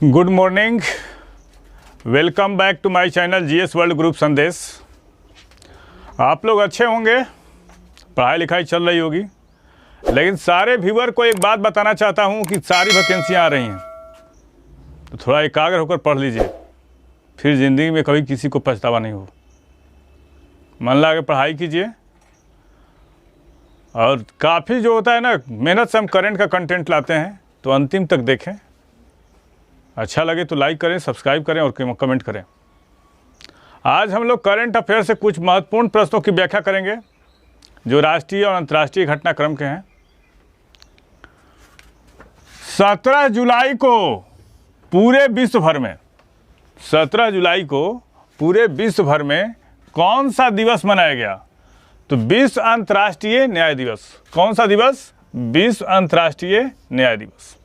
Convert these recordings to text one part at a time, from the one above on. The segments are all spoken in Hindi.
Good morning, welcome back to my channel GS world group Sandesh. आप लोग अच्छे होंगे, पढ़ाई लिखाई चल रही होगी, लेकिन सारे व्यूअर को एक बात बताना चाहता हूं कि सारी वैकेंसियां आ रही हैं, तो थोड़ा एकाग्र होकर पढ़ लीजिए, फिर ज़िंदगी में कभी किसी को पछतावा नहीं हो। मन लगा के पढ़ाई कीजिए और काफ़ी जो होता है ना, मेहनत से हम करंट का कंटेंट लाते हैं, तो अंतिम तक देखें। अच्छा लगे तो लाइक करें, सब्सक्राइब करें और कमेंट करें। आज हम लोग करंट अफेयर से कुछ महत्वपूर्ण प्रश्नों की व्याख्या करेंगे जो राष्ट्रीय और अंतर्राष्ट्रीय घटनाक्रम के हैं। 17 जुलाई को पूरे विश्व भर में 17 जुलाई को पूरे विश्व भर में कौन सा दिवस मनाया गया? तो विश्व अंतर्राष्ट्रीय न्याय दिवस। कौन सा दिवस? विश्व अंतर्राष्ट्रीय न्याय दिवस।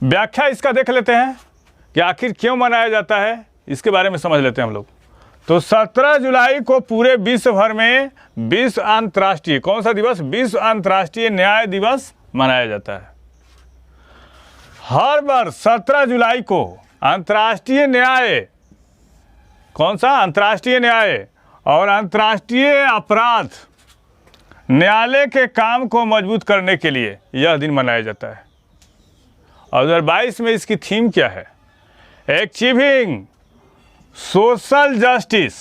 व्याख्या इसका देख लेते हैं कि आखिर क्यों मनाया जाता है, इसके बारे में समझ लेते हैं हम लोग। तो 17 जुलाई को पूरे विश्व भर में विश्व अंतर्राष्ट्रीय कौन सा दिवस? विश्व अंतर्राष्ट्रीय न्याय दिवस मनाया जाता है। हर वर्ष 17 जुलाई को अंतर्राष्ट्रीय न्याय, कौन सा? अंतर्राष्ट्रीय न्याय और अंतर्राष्ट्रीय अपराध न्यायालय के काम को मजबूत करने के लिए यह दिन मनाया जाता है। और 2022 में इसकी थीम क्या है? Achieving social justice,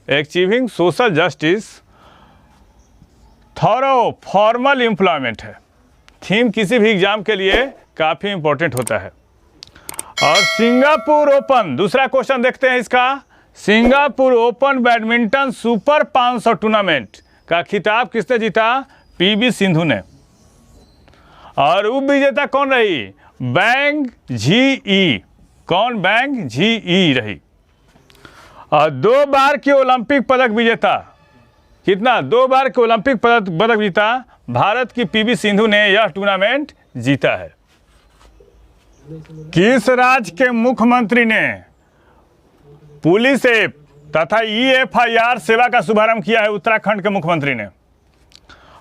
achieving social justice thorough formal employment है। थीम किसी भी एग्जाम के लिए काफ़ी इंपॉर्टेंट होता है। और सिंगापुर ओपन, दूसरा क्वेश्चन देखते हैं इसका। Singapore open badminton super 500 tournament का खिताब किसने जीता? पीवी सिंधु ने। और उप विजेता कौन रही? बैंग झी। कौन? बैंग झी रही। और 2 बार की ओलंपिक पदक विजेता, कितना? 2 बार के ओलंपिक पदक जीता भारत की पीवी सिंधु ने यह टूर्नामेंट जीता है। किस राज्य के मुख्यमंत्री ने पुलिस ऐप तथा EFIR सेवा का शुभारंभ किया है? उत्तराखंड के मुख्यमंत्री ने।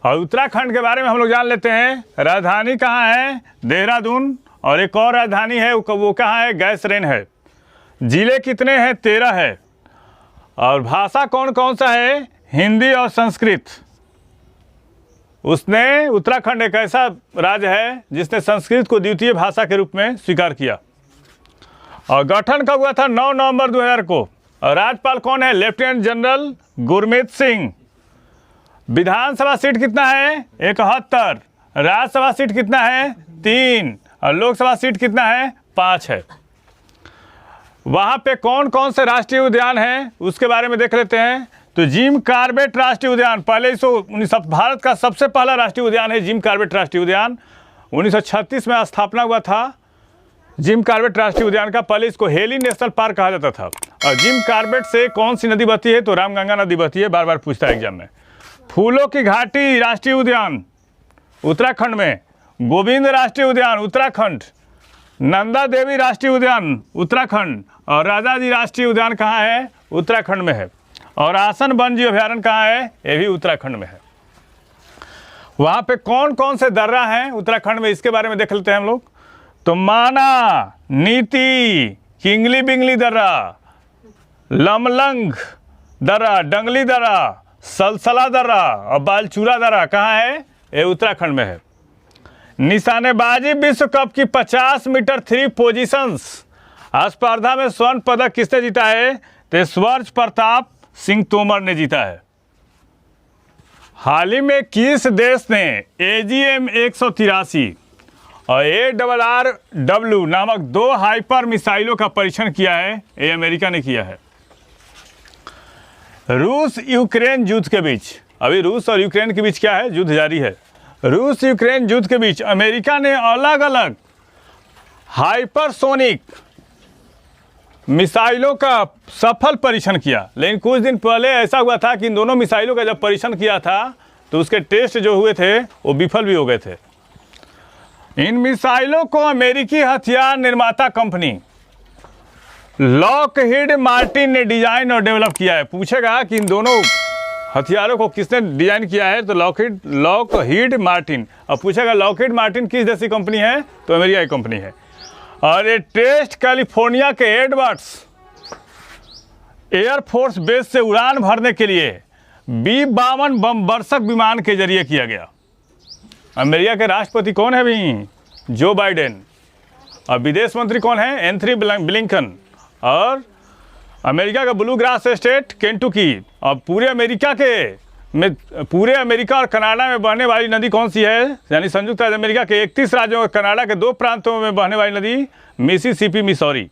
और उत्तराखंड के बारे में हम लोग जान लेते हैं। राजधानी कहाँ है? देहरादून। और एक और राजधानी है, वो कहाँ है? गैसरेन है। जिले कितने हैं? 13 है। और भाषा कौन कौन सा है? हिंदी और संस्कृत। उसने, उत्तराखंड एक ऐसा राज्य है जिसने संस्कृत को द्वितीय भाषा के रूप में स्वीकार किया। और गठन कब हुआ था? 9 नवंबर 2000 को। और राज्यपाल कौन है? Lieutenant general Gurmeet Singh. विधानसभा सीट कितना है? 71। राज्यसभा सीट कितना है? 3। और लोकसभा सीट कितना है? 5 है। वहाँ पे कौन कौन से राष्ट्रीय उद्यान हैं उसके बारे में देख लेते हैं। तो जिम कॉर्बेट राष्ट्रीय उद्यान, पहले भारत का सबसे पहला राष्ट्रीय उद्यान है जिम कॉर्बेट राष्ट्रीय उद्यान। 1936 में स्थापना हुआ था जिम कॉर्बेट राष्ट्रीय उद्यान का। पहले इसको हेली नेशनल पार्क कहा जाता था। और जिम कॉर्बेट से कौन सी नदी बहती है? तो रामगंगा नदी बहती है, बार बार पूछता है एग्जाम में। फूलों की घाटी राष्ट्रीय उद्यान उत्तराखंड में। गोविंद राष्ट्रीय उद्यान उत्तराखंड। नंदा देवी राष्ट्रीय उद्यान उत्तराखंड। और राजा जी राष्ट्रीय उद्यान कहाँ है? उत्तराखंड में है। और आसन वन जीव अभयारण्य कहाँ है? ये भी उत्तराखंड में है। वहाँ पे कौन कौन से दर्रा हैं उत्तराखंड में, इसके बारे में देख लेते हैं हम लोग। तो माना, नीति, किंगली बिंगली दर्रा, लमलंग दर्रा, डंगली दर्रा, सलसला दर्रा और बालचूरा दर्रा कहाँ है? ये उत्तराखंड में है। निशानेबाजी विश्व कप की 50 मीटर 3 पोजीशंस स्पर्धा में स्वर्ण पदक किसने जीता है? तो स्वर्ण प्रताप सिंह तोमर ने जीता है। हाल ही में किस देश ने AGM 183 और ARRW नामक 2 हाइपर मिसाइलों का परीक्षण किया है? ये अमेरिका ने किया है। रूस यूक्रेन युद्ध के बीच, अभी रूस और यूक्रेन के बीच क्या है? युद्ध जारी है। रूस यूक्रेन युद्ध के बीच अमेरिका ने अलग अलग हाइपरसोनिक मिसाइलों का सफल परीक्षण किया। लेकिन कुछ दिन पहले ऐसा हुआ था कि इन दोनों मिसाइलों का जब परीक्षण किया था तो उसके टेस्ट जो हुए थे वो विफल भी हो गए थे। इन मिसाइलों को अमेरिकी हथियार निर्माता कंपनी लॉकहीड मार्टिन ने डिजाइन और डेवलप किया है। पूछेगा कि इन दोनों हथियारों को किसने डिजाइन किया है? तो लॉकहीड मार्टिन। अब पूछेगा लॉकहीड मार्टिन किस देश की कंपनी है? तो अमेरिका की कंपनी है। और ये टेस्ट कैलिफोर्निया के एडवर्ड्स एयरफोर्स बेस से उड़ान भरने के लिए B-52 बमवर्षक विमान के जरिए किया गया। अमेरिका के राष्ट्रपति कौन है भाई? Joe Biden. और विदेश मंत्री कौन है? Anthony Blinken. और अमेरिका का ब्लू ग्रास स्टेट केंटुकी। और पूरे अमेरिका और कनाडा में बहने वाली नदी कौन सी है? यानी संयुक्त राज्य अमेरिका के 31 राज्यों और कनाडा के 2 प्रांतों में बहने वाली नदी मिसिसिपी, मिसौरी।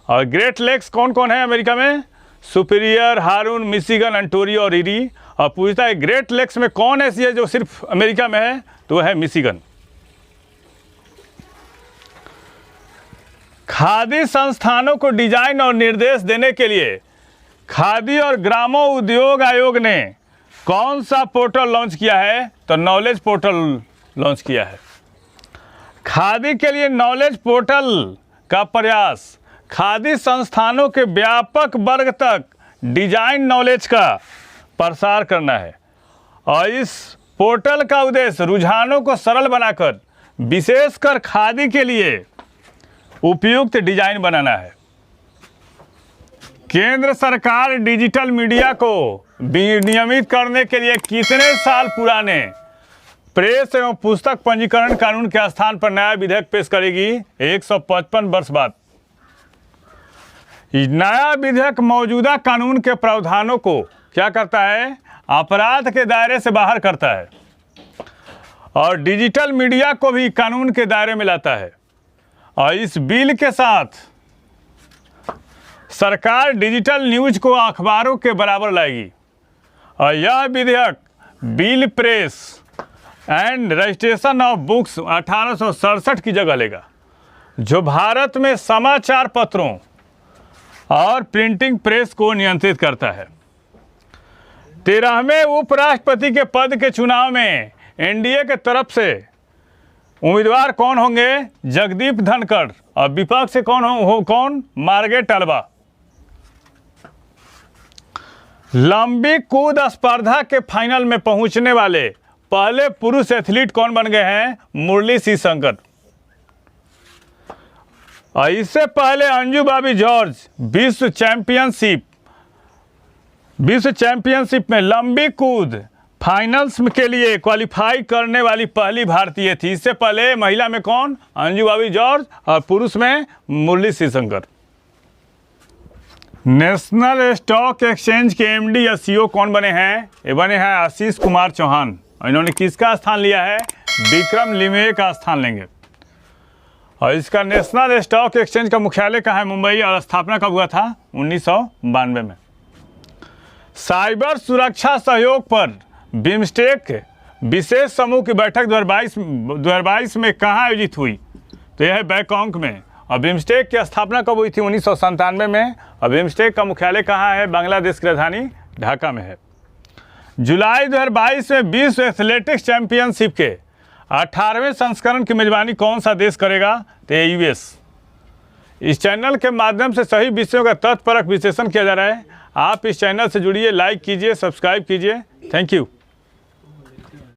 और ग्रेट लेक्स कौन कौन है अमेरिका में? सुपीरियर, हारून, मिशिगन, ओंटारियो और ईरी। और पूछता है ग्रेट लेक्स में कौन ऐसी है जो सिर्फ अमेरिका में है? तो वह है मिशिगन। खादी संस्थानों को डिजाइन और निर्देश देने के लिए खादी और ग्रामो उद्योग आयोग ने कौन सा पोर्टल लॉन्च किया है? तो नॉलेज पोर्टल लॉन्च किया है। खादी के लिए नॉलेज पोर्टल का प्रयास खादी संस्थानों के व्यापक वर्ग तक डिजाइन नॉलेज का प्रसार करना है। और इस पोर्टल का उद्देश्य रुझानों को सरल बनाकर विशेषकर खादी के लिए उपयुक्त डिजाइन बनाना है। केंद्र सरकार डिजिटल मीडिया को विनियमित करने के लिए कितने साल पुराने प्रेस एवं पुस्तक पंजीकरण कानून के स्थान पर नया विधेयक पेश करेगी? 155 वर्ष बाद। नया विधेयक मौजूदा कानून के प्रावधानों को क्या करता है? अपराध के दायरे से बाहर करता है और डिजिटल मीडिया को भी कानून के दायरे में लाता है। और इस बिल के साथ सरकार डिजिटल न्यूज को अखबारों के बराबर लाएगी। और यह विधेयक bill press and registration of books 1867 की जगह लेगा, जो भारत में समाचार पत्रों और प्रिंटिंग प्रेस को नियंत्रित करता है। 13वें उपराष्ट्रपति के पद के चुनाव में एनडीए के तरफ से उम्मीदवार कौन होंगे? जगदीप धनखड़। और विपक्ष से कौन? Margaret Alva. लंबी कूद स्पर्धा के फाइनल में पहुंचने वाले पहले पुरुष एथलीट कौन बन गए हैं? मुरली सी शंकर। और इससे पहले अंजू बॉबी जॉर्ज विश्व चैंपियनशिप में लंबी कूद फाइनल्स के लिए क्वालिफाई करने वाली पहली भारतीय थी। इससे पहले महिला में कौन? अंजू बॉबी जॉर्ज। और पुरुष में मुरली सी शंकर। नेशनल स्टॉक एक्सचेंज के एमडी या सीईओ कौन बने हैं? ये बने हैं आशीष कुमार चौहान। इन्होंने किसका स्थान लिया है? विक्रम लिमये का स्थान लेंगे। और इसका नेशनल स्टॉक एक्सचेंज का मुख्यालय कहाँ है? मुंबई। और स्थापना कब हुआ था? 1992 में। साइबर सुरक्षा सहयोग पर बिम्स्टेक विशेष समूह की बैठक 2022 में कहाँ आयोजित हुई? तो यह है बैंकॉक में। और बिम्स्टेक की स्थापना कब हुई थी? 1997 में। और बिम्स्टेक का मुख्यालय कहाँ है? बांग्लादेश की राजधानी ढाका में है। जुलाई 2022 में विश्व एथलेटिक्स चैंपियनशिप के 18वें संस्करण की मेजबानी कौन सा देश करेगा? तो यूएस। इस चैनल के माध्यम से सही विषयों का तथ्यपरक विश्लेषण किया जा रहा है। आप इस चैनल से जुड़िए, लाइक कीजिए, सब्सक्राइब कीजिए। Thank you.